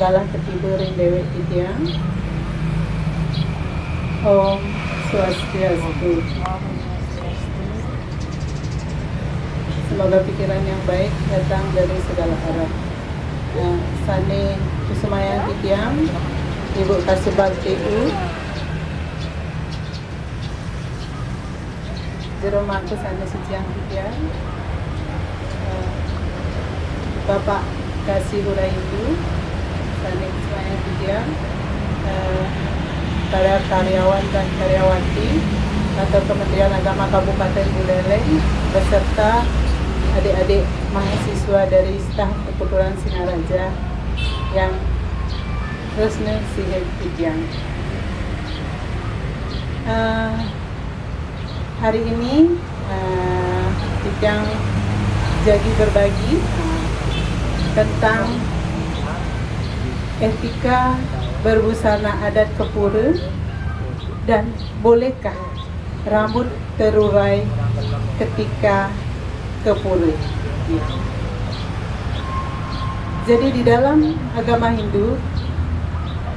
segala ketiba ring dewek titiang. Om Swastiastu. Semoga pikiran yang baik datang dari segala arah. Sane Kusumayang titiang, Ibu Kasubag TU, Jeromaku Sane Suciang titiang, Bapak Kasih Huraindu, Sane Kusumayang titiang, para karyawan dan karyawati atau Kementerian Agama Kabupaten Buleleng beserta adik-adik mahasiswa dari staf Keputuran Singaraja yang resne sihir titiang. Hari ini titiang jadi berbagi tentang etika berbusana adat Kepura dan bolehkah rambut terurai ketika Kepura. Jadi di dalam agama Hindu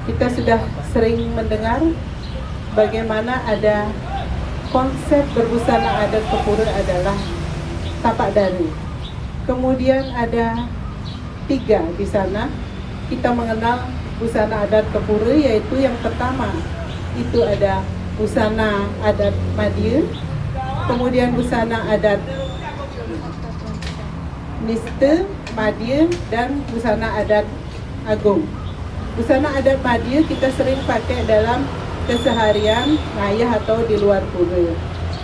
kita sudah sering mendengar bagaimana ada konsep berbusana adat Kepura adalah tapak dari. Kemudian ada 3 di sana kita mengenal busana adat Kepura, yaitu yang pertama itu ada busana adat Madya, kemudian busana adat Nista, Madya, dan busana adat Agung. Busana adat Madya kita sering pakai dalam keseharian ngayah atau di luar pura.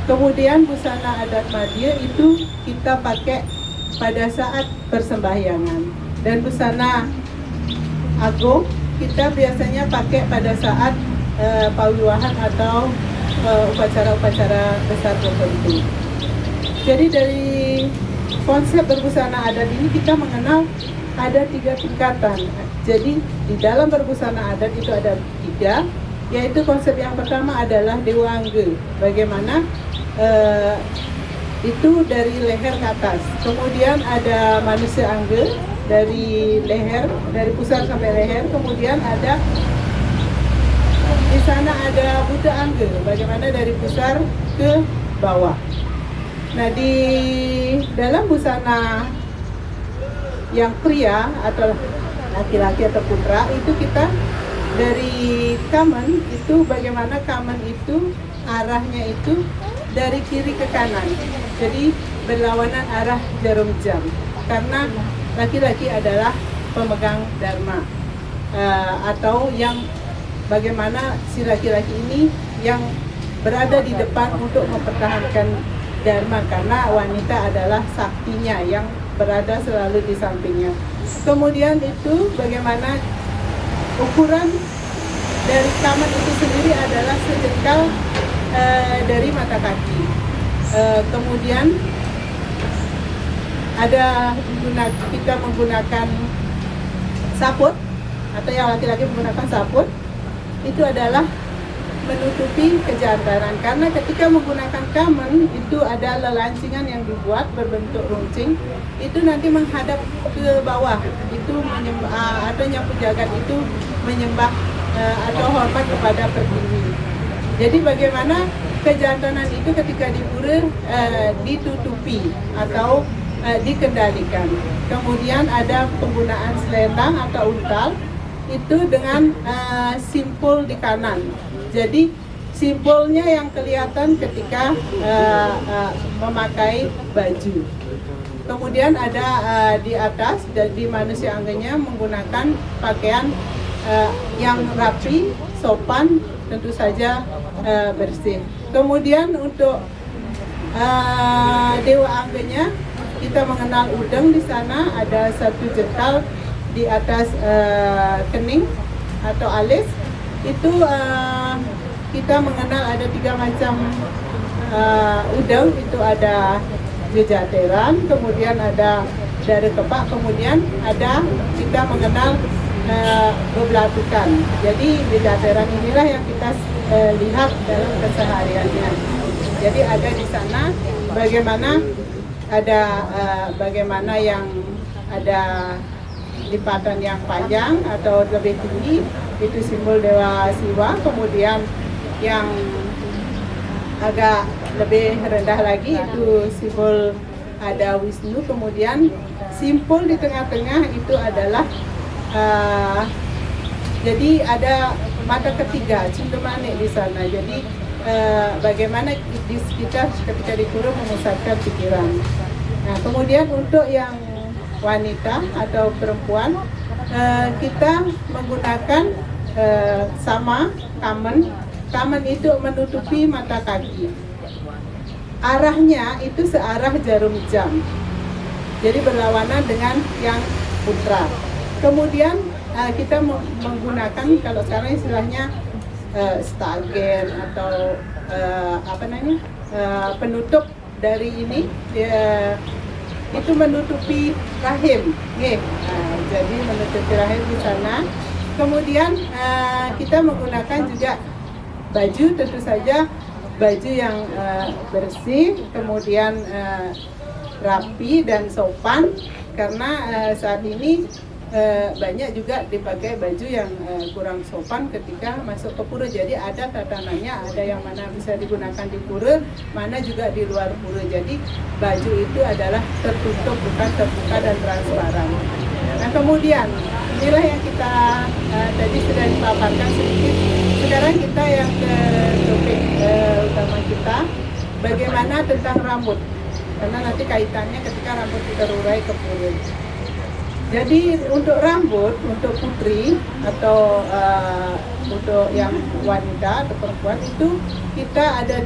Kemudian busana adat Madya itu kita pakai pada saat persembahyangan, dan busana Agung kita biasanya pakai pada saat pawiwahan atau upacara-upacara besar tertentu. Jadi dari konsep berbusana adat ini kita mengenal ada 3 tingkatan. Jadi di dalam berbusana adat itu ada 3, yaitu konsep yang pertama adalah Dewa Angga. Bagaimana itu dari leher ke atas. Kemudian ada manusia Angga dari leher, dari pusar sampai leher. Kemudian ada di sana ada Buddha Angga, bagaimana dari pusar ke bawah. Nah, di dalam busana yang pria atau laki-laki atau putra itu kita dari kamen itu, bagaimana kamen itu arahnya itu dari kiri ke kanan, jadi berlawanan arah jarum jam, karena laki-laki adalah pemegang dharma, atau yang bagaimana si laki-laki ini yang berada di depan untuk mempertahankan dharma, karena wanita adalah saktinya yang berada selalu di sampingnya. Kemudian itu bagaimana ukuran dari kamen itu sendiri adalah sejengkal dari mata kaki. Kemudian ada kita menggunakan saput, atau yang laki-laki menggunakan saput, itu adalah menutupi kejantanan, karena ketika menggunakan kamen itu ada lelancingan yang dibuat berbentuk runcing, itu nanti menghadap ke bawah, itu menyembah atau nyapu jagat itu menyembah atau hormat kepada pertiwi. Jadi bagaimana kejantanan itu ketika di pura ditutupi atau dikendalikan. Kemudian ada penggunaan selendang atau untal itu dengan simpul di kanan. Jadi simpulnya yang kelihatan ketika memakai baju. Kemudian ada di atas, di manusia angganya menggunakan pakaian yang rapi, sopan, tentu saja bersih. Kemudian untuk dewa angganya kita mengenal udeng. Di sana ada 1 jengkal di atas kening atau alis. Itu kita mengenal ada 3 macam udeng. Itu ada jejateran, kemudian ada dari kepak, kemudian ada kita mengenal bebelatukan. Jadi jejateran inilah yang kita lihat dalam kesehariannya. Jadi ada di sana bagaimana ada bagaimana yang ada lipatan yang panjang atau lebih tinggi itu simbol Dewa Siwa. Kemudian yang agak lebih rendah lagi itu simbol ada Wisnu. Kemudian simbol di tengah-tengah itu adalah jadi ada mata ketiga Cindemani di sana. Jadi bagaimana kita ketika dikurung memusatkan pikiran. Nah, kemudian untuk yang wanita atau perempuan kita menggunakan sama kamen. Kamen itu menutupi mata kaki. Arahnya itu searah jarum jam. Jadi berlawanan dengan yang putra. Kemudian kita menggunakan kalau sekarang istilahnya stagen atau penutup dari ini itu menutupi rahim. Jadi menutupi rahim di sana. Kemudian kita menggunakan juga baju, tentu saja baju yang bersih, kemudian rapi dan sopan, karena saat ini banyak juga dipakai baju yang kurang sopan ketika masuk ke pura. Jadi ada tatanannya, ada yang mana bisa digunakan di pura, mana juga di luar pura. Jadi baju itu adalah tertutup, bukan terbuka dan transparan. Nah, kemudian inilah yang kita tadi sudah dipaparkan sedikit. Sekarang kita yang ke topik utama kita, bagaimana tentang rambut, karena nanti kaitannya ketika rambut terurai ke pura. Jadi untuk rambut, untuk putri atau untuk yang wanita atau perempuan itu kita ada,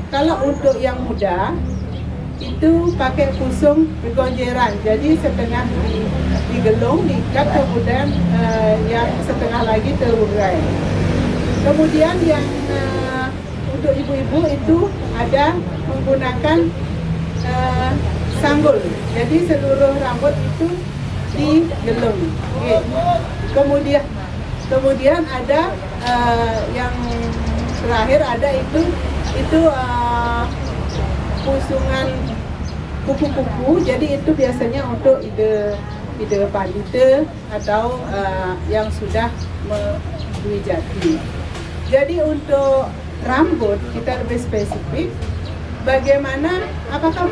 kalau untuk yang muda itu pakai pusung begonjeran, jadi setengah digelung, diikat, kemudian yang setengah lagi terurai. Kemudian yang untuk ibu-ibu itu ada menggunakan sanggul, jadi seluruh rambut itu digelung. Kemudian ada yang terakhir ada itu pusungan kuku-kuku, jadi itu biasanya untuk ide pandita atau yang sudah menduwijati. Jadi untuk rambut kita lebih spesifik, bagaimana, apakah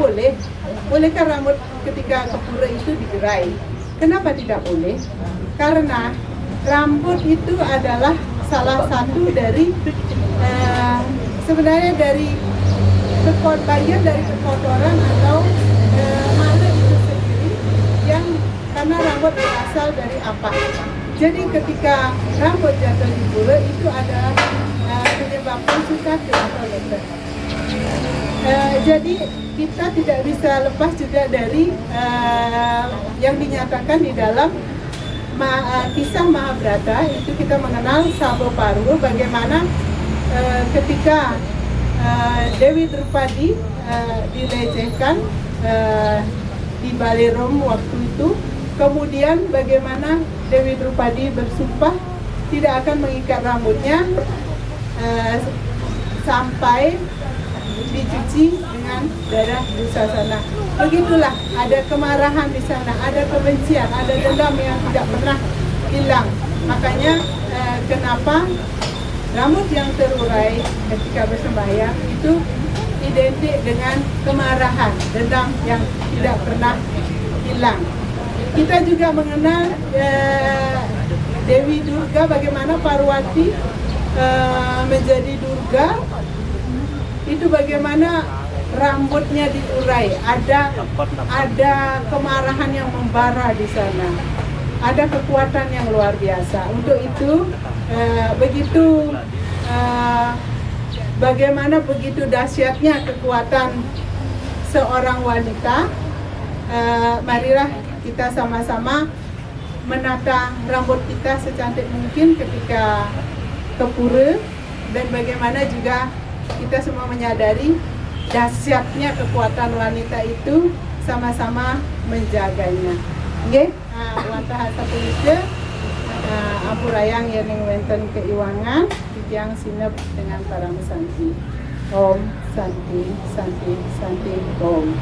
bolehkah rambut ketika ke pura itu digerai? Kenapa tidak boleh? Karena rambut itu adalah salah satu dari sebenarnya dari bagian dari kekotoran atau makhluk itu sendiri, yang karena rambut berasal dari apa. Jadi ketika rambut jatuh di pura itu adalah menyebabkan sukatu atau leper. Jadi kita tidak bisa lepas juga dari yang dinyatakan di dalam kisah Mahabharata. Itu kita mengenal Sabo Parwo, bagaimana ketika Dewi Drupadi dilecehkan di Balerom waktu itu, kemudian bagaimana Dewi Drupadi bersumpah tidak akan mengikat rambutnya sampai dicuci dengan darah Dusasana. Begitulah, ada kemarahan di sana, ada kebencian, ada dendam yang tidak pernah hilang. Makanya kenapa rambut yang terurai ketika bersembahyang itu identik dengan kemarahan, dendam yang tidak pernah hilang. Kita juga mengenal Dewi Durga, bagaimana Parwati menjadi Durga, itu bagaimana rambutnya diurai, ada kemarahan yang membara di sana, ada kekuatan yang luar biasa. Untuk itu bagaimana begitu dahsyatnya kekuatan seorang wanita. Marilah kita sama-sama menata rambut kita secantik mungkin ketika ke pura, dan bagaimana juga kita semua menyadari dahsyatnya kekuatan wanita itu, sama-sama menjaganya. Nggih, wonten hasa punika ampurayang yen wonten keiwangan tiyang sinep dengan para mesanti. Om Santi Santi Santi Om.